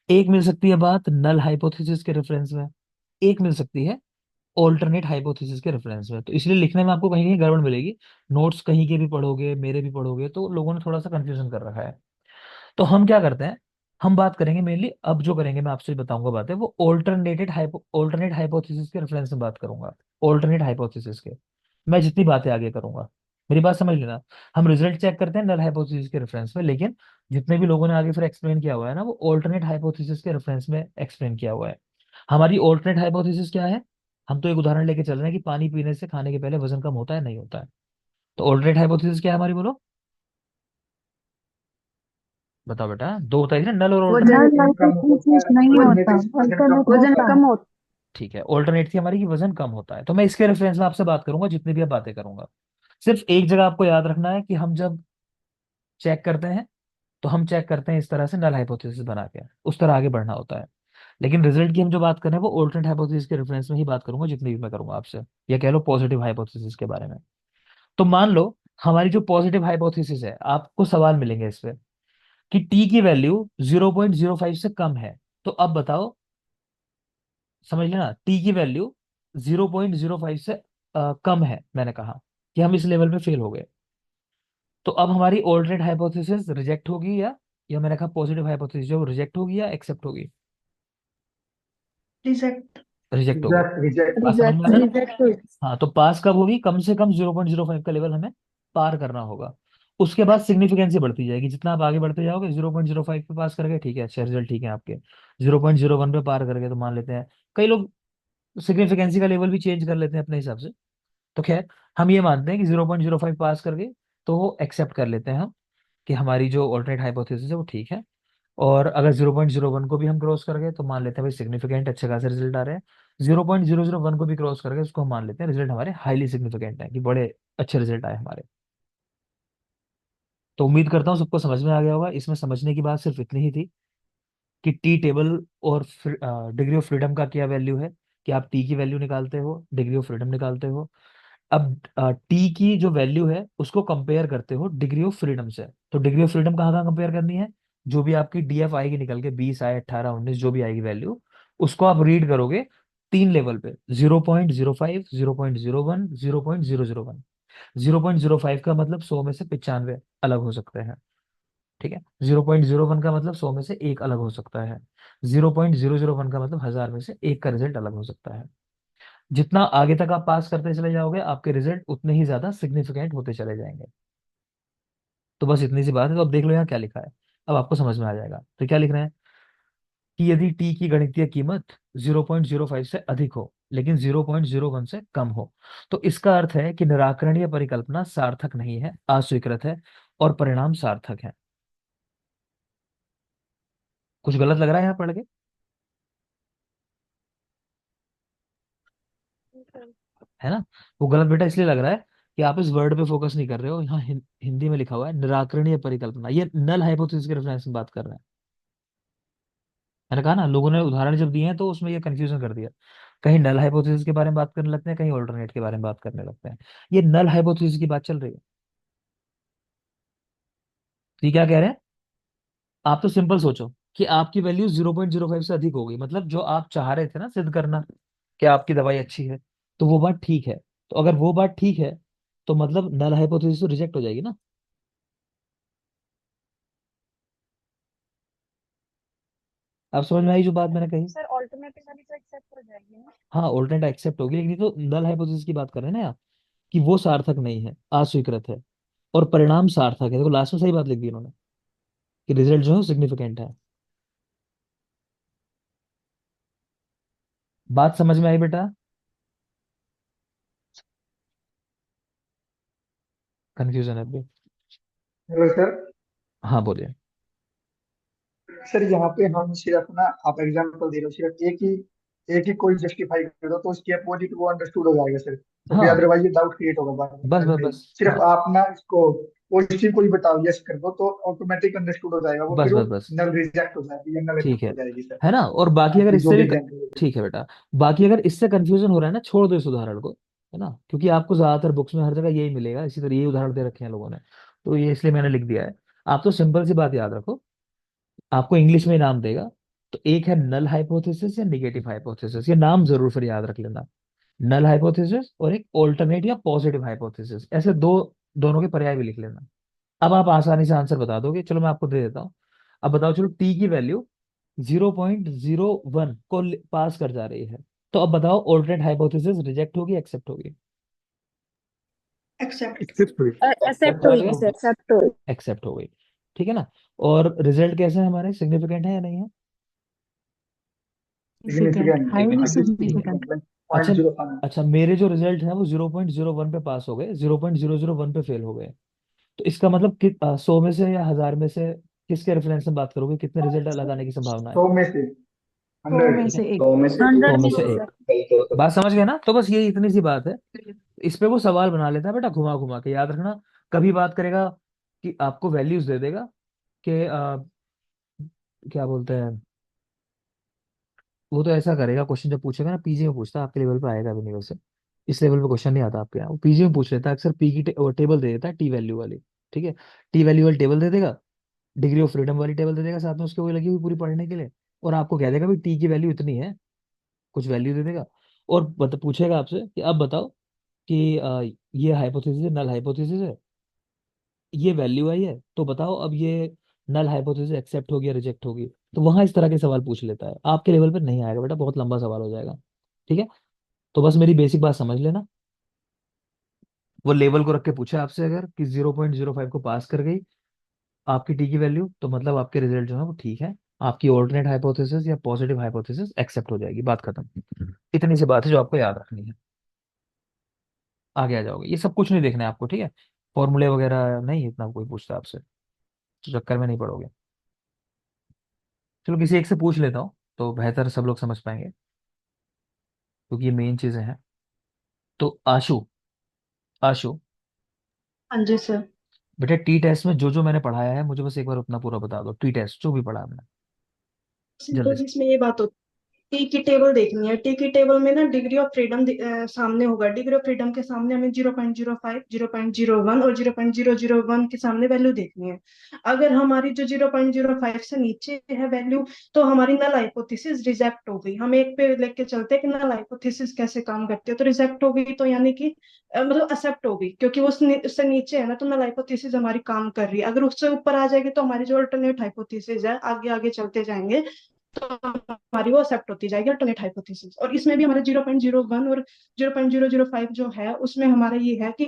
एक मिल सकती है बात नल हाइपोथेसिस के रेफरेंस में, एक मिल सकती है ऑल्टरनेट हाइपोथेसिस के रेफरेंस में। तो इसलिए लिखने में आपको कहीं कहीं गड़बड़ मिलेगी। नोट्स कहीं के भी पढ़ोगे, मेरे भी पढ़ोगे, तो लोगों ने थोड़ा सा कंफ्यूजन कर रखा है। तो हम क्या करते हैं, हम बात करेंगे मेनली, अब जो करेंगे मैं आपसे बताऊंगा बातें, वो ऑल्टरनेट हाइपोथेसिस के रेफरेंस में बात करूंगा। ऑल्टरनेट हाइपोथेसिस के मैं जितनी बातें आगे करूंगा, मेरी बात समझ लेना। हम रिजल्ट चेक करते हैं नल हाइपोथेसिस के रेफरेंस में, लेकिन जितने भी लोगों ने आगे फिर एक्सप्लेन किया हुआ है ना, वो ऑल्टरनेट हाइपोथेसिस के रेफरेंस में एक्सप्लेन किया हुआ है। हमारी ऑल्टरनेट हाइपोथेसिस क्या है? हम तो एक उदाहरण लेके चल रहे हैं कि पानी पीने से खाने के पहले वजन कम होता है नहीं होता है। तो ऑल्टरनेट हाइपोथेसिस क्या है हमारी, बोलो बताओ बेटा, दो बताइए ना, नल और वजन ऑल्टरनेट। वजन कम होता हाइपोथेसिस है, नहीं ऑल्टरनेट होता, वजन कम अल्टरनेट होता वजन है। कम होता। ठीक है, ऑल्टरनेट थी हमारी कि वजन कम होता है, तो मैं इसके रेफरेंस में आपसे बात करूंगा जितनी भी आप बातें करूंगा। सिर्फ एक जगह आपको याद रखना है कि हम जब चेक करते हैं तो हम चेक करते हैं इस तरह से नल हाइपोथेसिस बना के, उस तरह आगे बढ़ना होता है। लेकिन रिजल्ट की हम जो बात कर रहे हैं वो ऑल्टरनेट हाइपोथेसिस के रेफरेंस में ही बात करूंगा जितनी भी मैं करूंगा आपसे, या कह लो पॉजिटिव हाइपोथेसिस के बारे में। तो मान लो हमारी जो पॉजिटिव हाइपोथेसिस है, आपको सवाल मिलेंगे इस पे कि टी की वैल्यू 0.05 से कम है। तो अब बताओ, समझ लेना, टी की वैल्यू 0.05 से कम है, मैंने कहा कि हम इस लेवल पे फेल हो गए। तो अब हमारी ऑल्टरनेट हाइपोथेसिस रिजेक्ट होगी, या मैंने कहा पॉजिटिव हाइपोथेसिस जो रिजेक्ट होगी या एक्सेप्ट होगी? रिजेक्ट। रिजेक्ट होगी। Reject reject. बात समझ में आ रिजेक्ट रहा है ना? रिजेक्ट हुई। हाँ, तो पास कब होगी? कम से कम 0.05 का लेवल हमें पार करना होगा। उसके बाद सिग्निफिकेंसी बढ़ती जाएगी, जितना आप आगे बढ़ते जाओगे। 0.05 पे पास कर गए, ठीक है, अच्छा रिजल्ट ठीक है आपके। 0.01 पे पार कर गए तो मान लेते हैं, कई लोग सिग्निफिकेंसी का लेवल भी चेंज कर लेते हैं अपने हिसाब से। तो खैर, हम ये मानते हैं कि 0.05 पास कर गए तो वो एक्सेप्ट कर लेते हैं हम, कि हमारी जो ऑल्टरनेट हाइपोथेसिस है वो ठीक है। और अगर 0.01 को भी हम क्रॉस कर गए तो मान लेते हैं भाई सिग्निफिकेंट, अच्छे खासे रिजल्ट आ रहे हैं। 0.001 को भी क्रॉस कर गए उसको हम मान लेते हैं रिजल्ट हमारे हाईली सिग्निफिकेंट है, कि बड़े अच्छे रिजल्ट आए हमारे। तो उम्मीद करता हूँ सबको समझ में आ गया होगा। इसमें समझने की बात सिर्फ इतनी ही थी कि टी टेबल और डिग्री ऑफ फ्रीडम का क्या वैल्यू है, कि आप टी की वैल्यू निकालते हो, डिग्री ऑफ फ्रीडम निकालते हो। अब टी की जो वैल्यू है उसको कंपेयर करते हो डिग्री ऑफ फ्रीडम से। तो डिग्री ऑफ फ्रीडम कहाँ कहाँ कंपेयर करनी है? जो भी आपकी डीएफ आएगी निकल के, 20 आए, 18, 19, जो भी आएगी वैल्यू, उसको आप रीड करोगे तीन लेवल पे: 0.05, 0.01, 0.001। 0.05 का मतलब 100 में से 95 अलग हो सकते हैं, ठीक है। 0.01 का मतलब 100 में से एक अलग हो सकता है। 0.001 का मतलब 1000 में से एक का रिजल्ट अलग हो सकता है। जितना आगे तक आप पास करते चले जाओगे, आपके रिजल्ट उतने ही ज्यादा सिग्निफिकेंट होते चले जाएंगे। तो बस इतनी सी बात है। तो अब देख लो यहाँ क्या लिखा है, अब आपको समझ में आ जाएगा। तो क्या लिख रहे हैं कि यदि टी की गणितीय कीमत 0.05 से अधिक हो लेकिन 0.01 से कम हो, तो इसका अर्थ है कि निराकरणीय परिकल्पना सार्थक नहीं है, अस्वीकृत है, और परिणाम सार्थक है। कुछ गलत लग रहा है यहाँ पढ़ के? है ना? वो गलत बेटा इसलिए लग रहा है कि आप इस वर्ड पे फोकस नहीं कर रहे हो। यहाँ हिंदी में लिखा हुआ है निराकरणीय परिकल्पना, ये नल हाइपोथेसिस के रेफरेंस में बात कर रहे हैं। मैंने कहा ना, लोगों ने उदाहरण जब दिए हैं तो उसमें ये कंफ्यूजन कर दिया। कहीं नल हाइपोथेसिस के बारे में बात करने लगते हैं, कहीं ऑल्टरनेट के बारे में बात करने लगते हैं। ये नल हाइपोथेसिस की बात चल रही है। तो ये क्या कह रहे हैं? आप तो सिंपल सोचो कि आपकी वैल्यू 0.05 से अधिक हो गई, मतलब जो आप चाह रहे थे ना सिद्ध करना कि आपकी दवाई अच्छी है, तो वो बात ठीक है। तो अगर वो बात ठीक है, तो मतलब नल हाइपोथेसिस तो रिजेक्ट हो जाएगी ना। आप समझ में आई जो बात मैंने कही? सर ऑल्टरनेटिव वाली तो एक्सेप्ट हो जाएगी ना। हाँ, ऑल्टरनेट एक्सेप्ट होगी, लेकिन ये तो नल हाइपोथेसिस की बात कर रहे हैं ना आप, कि वो सार्थक नहीं है, अस्वीकृत है, और परिणाम सार्थक है। देखो लास्ट में सही बात लिख दी उन्होंने कि रिजल्ट जो है सिग्निफिकेंट है। बात समझ में आई बेटा? कंफ्यूजन है अभी? Hello sir. हाँ बोलिए। सर यहाँ पे हम सिर्फ ना, आप एग्जांपल दे रहे हो, सिर्फ एक ही कोई जस्टिफाई कर दो तो उसकी अपोजिट वो अंडरस्टूड हो जाएगा सर। तो फिर हाँ, अदरवाइज ये डाउट क्रिएट होगा बाद में बस घर बस पे। बस, सिर्फ हाँ, आप ना इसको पॉजिटिव को ही बताओ, यस कर दो तो ऑटोमेटिक अंडरस्टूड हो जाएगा वो, बस फिर वो बस बस, नल रिजेक्ट हो जाएगी या नल ठीक एक्सेप्ट है हो जाएगी सर। है ना? और बाकी अगर आपकी जो इससे भी भी एग्जांपल है। ठीक है बेटा, बाकी अगर इससे कंफ्यूजन हो रहा है ना, छोड़ दो इस उदाहरण को, है ना, क्योंकि आपको ज्यादातर बुक्स में हर जगह यही मिलेगा, इसी तरह यही उदाहरण दे रखे हैं लोगों ने, तो ये इसलिए मैंने लिख दिया है। आप तो सिंपल सी बात याद रखो, आपको इंग्लिश में नाम देगा, तो एक है नल हाइपोथेसिस या निगेटिव हाइपोथेसिस, ये नाम जरूर फिर याद रख लेना। नल हाइपोथेसिस और एक ऑल्टरनेट या पॉजिटिव हाइपोथेसिस, ऐसे दो, दोनों के पर्याय भी लिख लेना। अब आप आसानी से आंसर बता दोगे, चलो मैं आपको दे देता हूँ। अब बताओ, चलो टी की वैल्यू 0.01 को पास कर जा रही है, तो अब बताओ ऑल्टरनेट हाइपोथेसिस रिजेक्ट होगी, एक्सेप्ट होगी? एक्सेप्ट हुई। एक्सेप्ट समझ होगी गए? सर, एक्सेप्ट होगी। एक्सेप्ट हो गई, ठीक है ना? और रिजल्ट कैसे हैं हमारे, सिग्निफिकेंट है या नहीं है? सिग्निफिकेंट, सिग्निफिकेंट हाईली हाँ, हाईली सिग्निफिकेंट। सिग्निफिकेंट, अच्छा। 0.05। अच्छा, मेरे जो रिजल्ट है वो 0.01 पे पास हो गए, 0.001 पे फेल हो गए। तो इसका मतलब कि 100 में से या 1000 में से किसके रेफरेंस में बात करोगे, कितने रिजल्ट अलग आने की संभावना है? 100 में से सौ में 100। ठीक है, से एक, 100 में से 100 हंड्रेड में में से से एक। सर। बात समझ गए ना? तो बस ये इतनी सी बात है। इस पे वो सवाल बना लेता है बेटा, घुमा घुमा के, याद रखना। कभी बात करेगा कि आपको वैल्यूज दे देगा कि क्या बोलते हैं, वो तो ऐसा करेगा, क्वेश्चन जब पूछेगा ना, पीजी में पूछता है, आपके लेवल पे आएगा भी नहीं वैसे, इस लेवल पे क्वेश्चन नहीं आता आपके यहाँ, वो पीजी में पूछ लेता है अक्सर, पी की टेबल दे देता है टी वैल्यू वाली, ठीक है। टी वैल्यू वाली टेबल दे देगा, डिग्री ऑफ फ्रीडम वाली टेबल दे देगा साथ में, उसके वो लगी हुई पूरी पढ़ने के लिए, और आपको कह देगा भाई टी की वैल्यू इतनी है, कुछ वैल्यू दे देगा, और पूछेगा आपसे कि अब बताओ कि ये हाइपोथेसिस है, नल हाइपोथेसिस है, ये वैल्यू आई है, तो बताओ अब ये नल हाइपोथेसिस एक्सेप्ट होगी या रिजेक्ट होगी। तो वहां इस तरह के सवाल पूछ लेता है, आपके लेवल पर नहीं आएगा बेटा, बहुत लंबा सवाल हो जाएगा, ठीक है। तो बस मेरी बेसिक बात समझ लेना, वो लेवल को रख के पूछे आपसे अगर कि 0.05 को पास कर गई आपकी टी की वैल्यू, तो मतलब आपके रिजल्ट जो है वो ठीक है, आपकी ऑल्टरनेट हाइपोथेसिस या पॉजिटिव हाइपोथेसिस एक्सेप्ट हो जाएगी, बात खत्म। इतनी सी बात है जो आपको याद रखनी है, आगे आ जाओगे, ये सब कुछ नहीं देखना है आपको, ठीक है। फॉर्मूले वगैरह नहीं, इतना कोई पूछता आपसे, तो चक्कर में नहीं पड़ोगे। चलो किसी एक से पूछ लेता हूँ, तो बेहतर सब लोग समझ पाएंगे, क्योंकि ये मेन चीजें हैं। तो आशु, आशु हाँ जी सर। बेटा, टी टेस्ट में जो जो मैंने पढ़ाया है, मुझे बस एक बार उतना पूरा बता दो, टी टेस्ट जो भी पढ़ा है मैंने, जल्दी से। सिंथेसिस में ये बात होती टी की टेबल देखनी है। टी की टेबल में ना डिग्री ऑफ फ्रीडम सामने होगा। डिग्री ऑफ फ्रीडम के सामने हमें 0.05, 0.01 और 0.001 के सामने वैल्यू देखनी है। अगर हमारी जो 0.05 से नीचे है वैल्यू, तो हमारी नल हाइपोथेसिस रिजेक्ट हो गई। हम एक पे लेके चलते हैं कि नल हाइपोथेसिस कैसे काम करती है, तो रिजेक्ट हो गई तो यानी कि मतलब एक्सेप्ट होगी, क्योंकि वो उससे नीचे है ना, तो नल हाइपोथेसिस हमारी काम कर रही है। अगर उससे ऊपर आ जाएगी तो हमारी जो अल्टरनेट हाइपोथेसिस है, आगे आगे चलते जाएंगे तो हमारी वो एक्सेप्ट होती जाएगी अल्टरनेट हाइपोथेसिस। और इसमें भी हमारा 0.01 और 0.005 जो है, उसमें हमारा ये है कि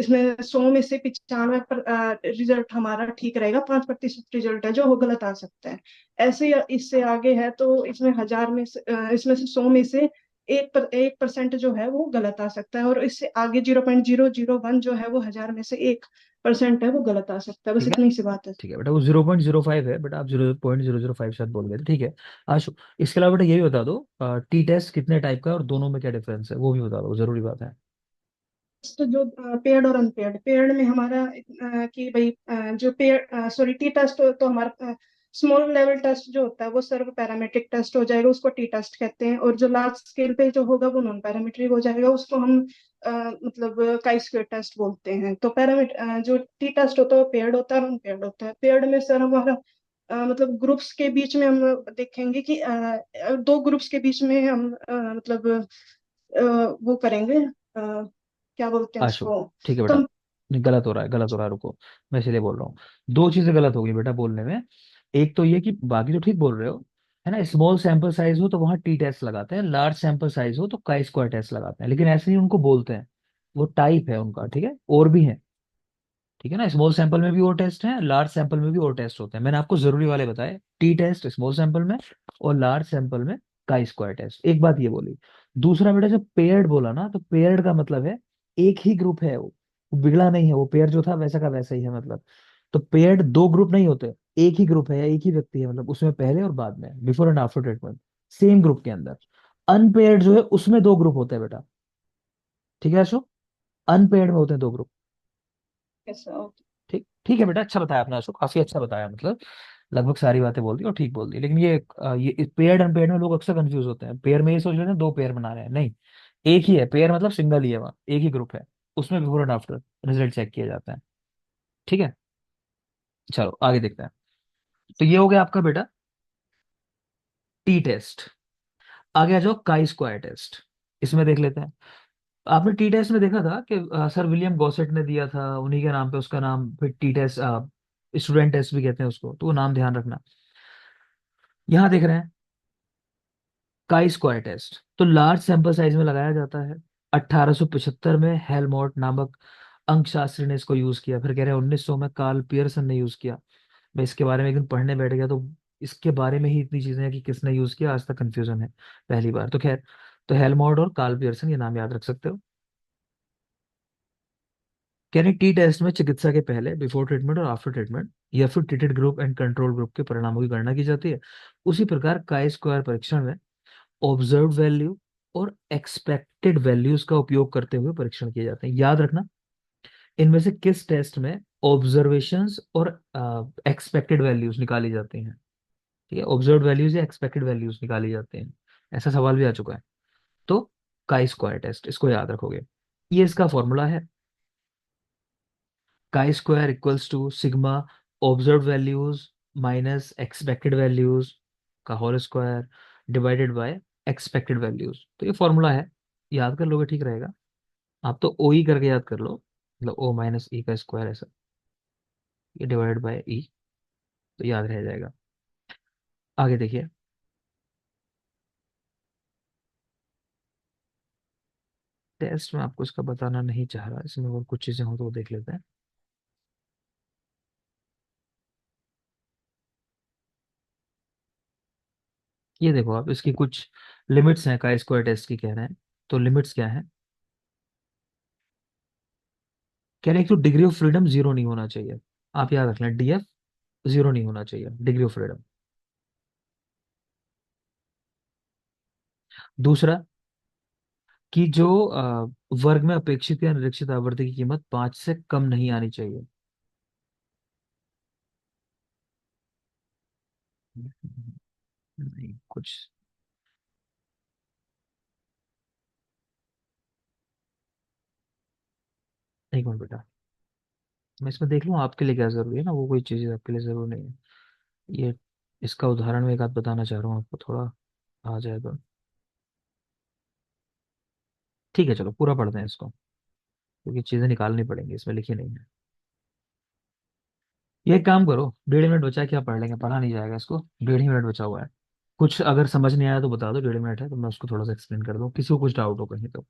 इसमें 100 में से 95 रिजल्ट हमारा ठीक रहेगा, 5% रिजल्ट है जो वो गलत आ सकता है। ऐसे ही इससे आगे है तो इसमें 1000 में से इसमें से 100 में से 1% जो है वो गलत आ सकता है। और इससे आगे 0.001 जो है वो 1000 में से 1% है वो गलत आ सकता है। बस ठीक है। इतनी सी बात है। ठीक है बेटा, वो 0.05 है बेटा, आप 0.005 शायद बोल गए थे, ठीक है। आशु, इसके अलावा बेटा ये भी बता दो, टी टेस्ट कितने टाइप का है और दोनों में क्या डिफरेंस है, वो भी बता दो, जरूरी बात है। तो जो पेड और अनपेड, पेड में हमारा कि भाई जो पेड सॉरी टी टेस्ट तो हमारा स्मॉल लेवल टेस्ट जो होता है वो सर्व पैरामेट्रिक टेस्ट हो जाएगा, उसको टी टेस्ट कहते हैं। और जो लार्ज स्केल पे जो होगा वो नॉन पैरामेट्रिक हो जाएगा, उसको हम मतलब काई स्क्वायर टेस्ट बोलते हैं। तो जो टी टेस्ट होता है वो पेड होता है और अनपेड होता है। पेड में सर हमारा मतलब ग्रुप्स के बीच में हम देखेंगे कि दो ग्रुप्स के बीच में हम मतलब वो करेंगे, क्या बोलते हैं आशु, उसको। ठीक है बेटा। कम नहीं, गलत हो रहा है, गलत हो रहा है, रुको। मैं इसलिए बोल रहा हूँ, दो चीजें गलत हो गई बेटा बोलने में। एक तो ये कि बाकी तो ठीक बोल रहे हो, है ना, स्मॉल सैंपल साइज हो तो वहाँ टी टेस्ट लगाते हैं, लार्ज सैंपल साइज हो तो काई स्क्वायर टेस्ट लगाते हैं, लेकिन ऐसे ही उनको बोलते हैं, वो टाइप है उनका, ठीक है, और भी है। ठीक है ना, स्मॉल सैंपल में भी और टेस्ट हैं, लार्ज सैंपल में भी और टेस्ट होते हैं, मैंने आपको जरूरी वाले बताए, टी टेस्ट स्मॉल सैंपल में और लार्ज सैंपल में काई स्क्वायर टेस्ट। एक बात ये बोली। दूसरा बेटा, जब पेयर्ड बोला ना, तो पेयर्ड का मतलब है एक ही ग्रुप है वो बिगड़ा नहीं है, वो पेयर जो था वैसा का वैसा ही है मतलब। तो पेयर्ड दो ग्रुप नहीं होते, एक ही ग्रुप है या एक ही व्यक्ति है, मतलब उसमें पहले और बाद में, before and after treatment, same group के अंदर। अनपेयर्ड जो है उसमें दो ग्रुप होते हैं बेटा, ठीक है अशोक, अनपेयर्ड में होते हैं दो ग्रुप। ऐसा। ठीक ठीक है बेटा, अच्छा बताया आपने अशोक, काफी अच्छा बताया, मतलब लगभग सारी बातें बोल दी और ठीक बोल दी। लेकिन ये पेयर्ड अनपेयर्ड में लोग अक्सर कंफ्यूज होते हैं, पेयर में ये सोच लेते हैं दो पेयर बना रहे हैं, नहीं, एक ही है पेयर, मतलब सिंगल ही है, वहाँ एक ही ग्रुप है, उसमें before and after result check किया जाता है। ठीक है, चलो आगे देखते हैं। तो ये हो गया आपका बेटा टी टेस्ट। आगे आ जाओ काई स्क्वायर टेस्ट, इसमें देख लेते हैं। आपने टी टेस्ट में देखा था कि सर विलियम गॉसेट ने दिया था, उन्हीं के नाम पे उसका नाम, फिर टी टेस्ट स्टूडेंट टेस्ट भी कहते हैं उसको, तो वो नाम ध्यान रखना। यहाँ देख रहे हैं काई स्क्वायर टेस्ट, तो लार्ज सैंपल साइज में लगाया जाता है। 1875 में हेलमोट नामक अंकशास्त्री ने इसको यूज किया, फिर कह रहे हैं 1900 में कार्ल पियर्सन ने यूज किया। मैं इसके बारे में एक दिन पढ़ने बैठ गया तो इसके बारे में ही इतनी चीजें हैं कि किसने यूज किया आज तक कंफ्यूजन है, पहली बार तो खैर। तो हेलमोट और कार्ल पियर्सन, ये नाम याद रख सकते हो। कह रहे टी टेस्ट में चिकित्सा के पहले, बिफोर ट्रीटमेंट और आफ्टर ट्रीटमेंट, या फिर treated group and control group के परिणामों की गणना की जाती है। उसी प्रकार काई स्क्वायर परीक्षण में ऑब्जर्व वैल्यू और एक्सपेक्टेड वैल्यूज का उपयोग करते हुए परीक्षण किए जाते हैं। याद रखना, इनमें से किस टेस्ट में ऑब्जर्वेशंस और एक्सपेक्टेड वैल्यूज निकाली जाती हैं। ठीक है, ऑब्जर्व वैल्यूज या एक्सपेक्टेड वैल्यूज निकाली जाती हैं, ऐसा सवाल भी आ चुका है। तो काई स्क्वायर टेस्ट, इसको याद रखोगे। ये इसका फॉर्मूला है, chi square equals to sigma observe values minus expected values का whole square divided by expected values. तो ये फॉर्मूला है, याद कर लोगे ठीक रहेगा। आप तो ओ ई करके याद कर लो, मतलब ओ माइनस ई का स्क्वायर ऐसा, ये डिवाइडेड बाय ई, तो याद रह जाएगा। आगे देखिए, टेस्ट में आपको इसका बताना नहीं चाह रहा, इसमें और कुछ चीजें हो तो वो देख लेते हैं। ये देखो आप, इसकी कुछ लिमिट्स हैं का स्क्वायर टेस्ट की, कह रहे हैं। तो लिमिट्स क्या है, कह रहे हैं एक तो डिग्री ऑफ फ्रीडम जीरो नहीं होना चाहिए, आप याद रख लें, डीएफ जीरो नहीं होना चाहिए, डिग्री ऑफ फ्रीडम। दूसरा, कि जो वर्ग में अपेक्षित या निरीक्षित आवृत्ति की कीमत 5 से कम नहीं आनी चाहिए। नहीं कुछ, एक मिनट बेटा, मैं इसमें देख लूँ आपके लिए क्या जरूरी है ना, वो कोई चीज़ आपके लिए जरूरी नहीं है। ये इसका उदाहरण मैं एक आध बताना चाह रहा हूँ आपको, थोड़ा आ जाएगा। ठीक है चलो पूरा पढ़ते हैं इसको, क्योंकि चीजें निकालनी पड़ेंगी, इसमें लिखी नहीं है। ये एक काम करो, 1.5 मिनट बचा है, क्या पढ़ लेंगे, पढ़ा नहीं जाएगा इसको, 1.5 मिनट बचा हुआ है। कुछ अगर समझ नहीं आया तो बता दो, 1.5 मिनट है तो मैं उसको थोड़ा सा एक्सप्लेन कर दूँ, किसी को कुछ डाउट हो कहीं तो।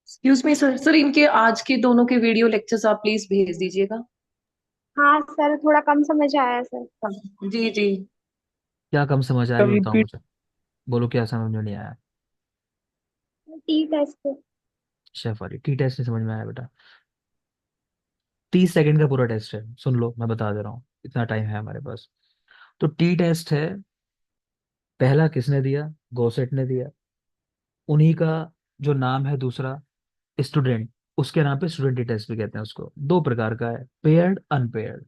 एक्सक्यूज मी सर, सर इनके आज के दोनों के वीडियो लेक्चर्स आप प्लीज भेज दीजिएगा। हाँ सर, थोड़ा कम समझ आया सर। जी जी। क्या कम समझ आया सर ये बताओ रिपीट। मुझे, बोलो क्या समझ में नहीं आया। T test. शेफ वाली टी टेस्ट नहीं समझ में आया बेटा, 30 सेकंड का पूरा टेस्ट है, सुन लो मैं बता दे रहा हूँ, इतना टाइम है हमारे पास। तो टी टेस्ट है, पहला किसने दिया, गोसेट ने दिया, उन्हीं का जो नाम है दूसरा, स्टूडेंट, उसके नाम पे स्टूडेंट टेस्ट भी कहते हैं उसको। दो प्रकार का है, पेयर्ड अनपेयर्ड।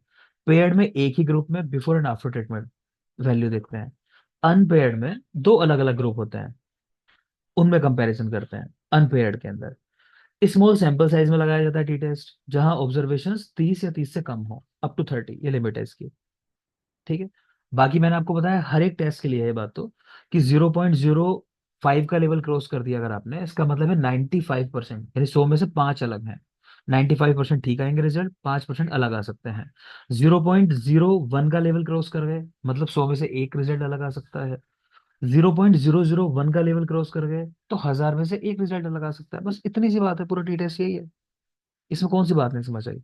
पेयर्ड में एक ही ग्रुप में before and after treatment value देखते हैं, अनपेयर्ड में दो अलग अलग ग्रुप होते हैं, उनमें कंपैरिजन करते हैं। अनपेयर्ड के अंदर स्मॉल सैंपल साइज में लगाया जाता है टी टेस्ट, जहां ऑब्जर्वेशन 30 या 30 से कम हो, अप टू 30 ये लिमिट है इसकी। ठीक है, बाकी मैंने आपको बताया हर एक टेस्ट के लिए है ये बात तो, कि 0.05 का लेवल क्रॉस कर दिया अगर आपने, इसका मतलब है 95%, यानी 100 में से 5 अलग हैं, 95% ठीक आएंगे रिजल्ट, 5% अलग आ सकते हैं। 0.01 का लेवल क्रॉस कर गए मतलब 100 में से 1 रिजल्ट अलग आ सकता है। 0.001 का लेवल क्रॉस कर गए तो 1000 में से 1 रिजल्ट अलग आ सकता है। बस इतनी सी बात है, पूरा टी टेस्ट यही है, इसमें कौन सी बात नहीं समझ आई।